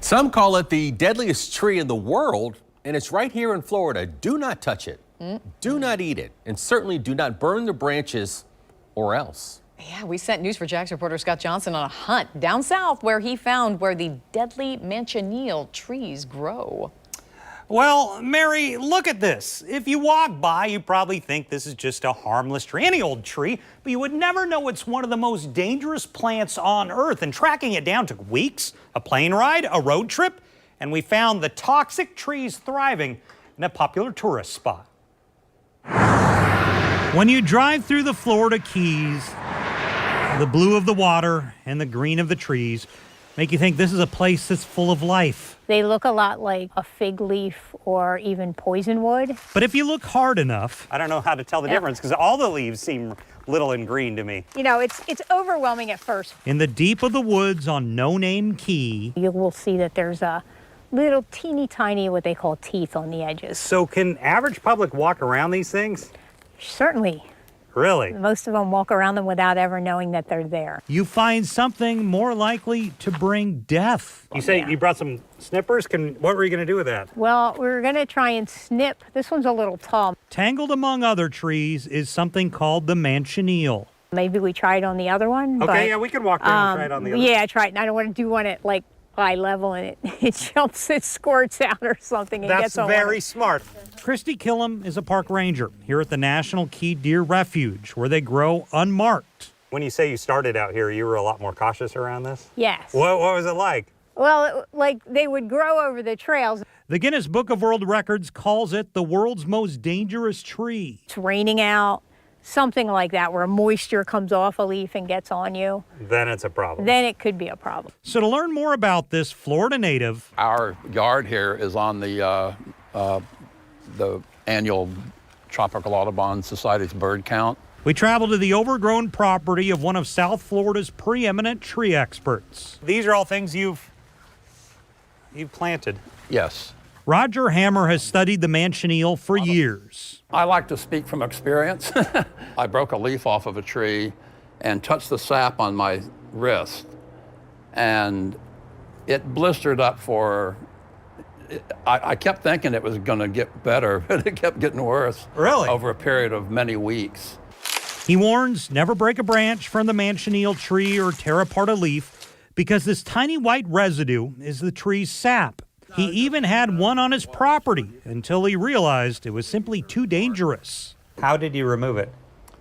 Some call it the deadliest tree in the world, and it's right here in Florida. Do not touch it. Do not eat it, and certainly do not burn the branches or else. Yeah, we sent News4Jax reporter Scott Johnson on a hunt down south where he found where the deadly manchineel trees grow. Well, Mary, look at this. If you walk by, you probably think this is just a harmless tree, any old tree, but you would never know it's one of the most dangerous plants on Earth. And tracking it down took weeks, a plane ride, a road trip, and we found the toxic trees thriving in a popular tourist spot. When you drive through the Florida Keys, the blue of the water and the green of the trees make you think this is a place that's full of life. They look a lot like a fig leaf or even poisonwood. But if you look hard enough, I don't know how to tell the difference because all the leaves seem little and green to me. You know, it's overwhelming at first. In the deep of the woods on No Name Key, You will see that there's a little teeny tiny what they call teeth on the edges. So can average public walk around these things? Certainly. Really? Most of them walk around them without ever knowing that they're there. You find something more likely to bring death. You say you brought some snippers? What were you going to do with that? Well, we're going to try and snip. This one's a little tall. Tangled among other trees is something called the manchineel. Maybe we try it on the other one. Okay, but, yeah, we can walk down and try it on the other. Yeah, try it. I don't want to do one at like eye level and it jumps, it squirts out or something. And That's gets on very smart. Christy Killam is a park ranger here at the National Key Deer Refuge, where they grow unmarked. When you say you started out here, you were a lot more cautious around this? Yes. What was it like? Well, like they would grow over the trails. The Guinness Book of World Records calls it the world's most dangerous tree. It's raining out, something like that, where moisture comes off a leaf and gets on you. Then it's a problem. Then it could be a problem. So to learn more about this Florida native, our yard here is on the annual Tropical Audubon Society's bird count. we travel to the overgrown property of one of South Florida's preeminent tree experts. These are all things you've planted. Yes. Roger Hammer has studied the manchineel for years. I like to speak from experience. I broke a leaf off of a tree and touched the sap on my wrist, and it blistered up for, I kept thinking it was going to get better, but it kept getting worse. Really? Over a period of many weeks. He warns never break a branch from the manchineel tree or tear apart a leaf because this tiny white residue is the tree's sap. He even had one on his property until he realized it was simply too dangerous. How did you remove it?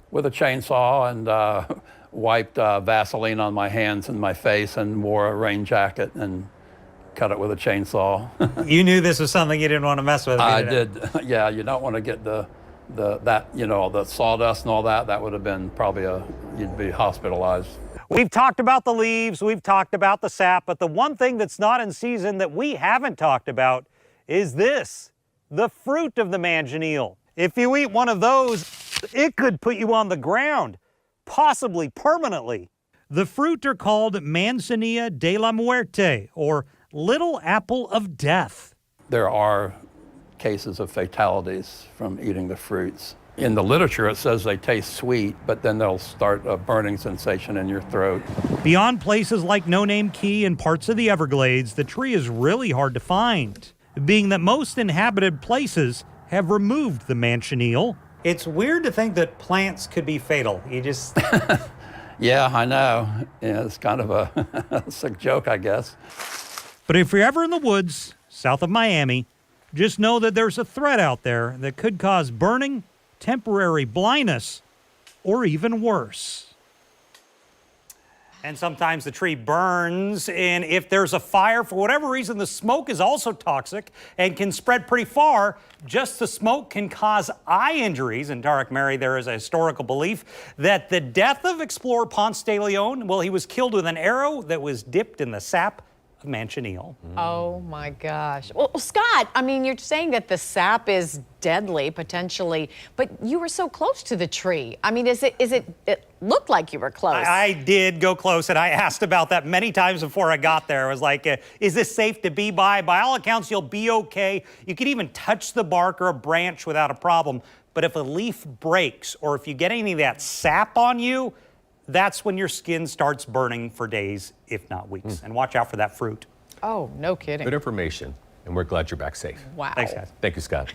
With a chainsaw, and wiped Vaseline on my hands and my face and wore a rain jacket and cut it with a chainsaw. You knew this was something you didn't want to mess with. I did. Yeah, you don't want to get the sawdust and all that. That would have been probably you'd be hospitalized. We've talked about the leaves, we've talked about the sap, but the one thing that's not in season that we haven't talked about is this, the fruit of the manchineel. If you eat one of those, it could put you on the ground, possibly permanently. The fruit are called Manzanilla de la Muerte, or Little Apple of Death. There are cases of fatalities from eating the fruits. In the literature, it says they taste sweet, but then they'll start a burning sensation in your throat. Beyond places like No Name Key and parts of the Everglades, the tree is really hard to find, being that most inhabited places have removed the manchineel. It's weird to think that plants could be fatal. You just... Yeah, I know. Yeah, it's kind of a sick joke, I guess. But if you're ever in the woods south of Miami, just know that there's a threat out there that could cause burning, temporary blindness, or even worse. And sometimes the tree burns, and if there's a fire, for whatever reason, the smoke is also toxic and can spread pretty far. Just the smoke can cause eye injuries. In Tarek Mary, there is a historical belief that the death of explorer Ponce de Leon, well, he was killed with an arrow that was dipped in the sap of manchineel. Oh my gosh. Well, Scott, I mean, you're saying that the sap is deadly potentially, but you were so close to the tree. I mean, it looked like you were close. I did go close, and I asked about that many times before I got there. I was like, is this safe to be by? By all accounts, you'll be okay. You could even touch the bark or a branch without a problem. But if a leaf breaks or if you get any of that sap on you, that's when your skin starts burning for days, if not weeks. And watch out for that fruit. Oh, no kidding. Good information, and we're glad you're back safe. Wow. Thanks, guys. Thank you, Scott.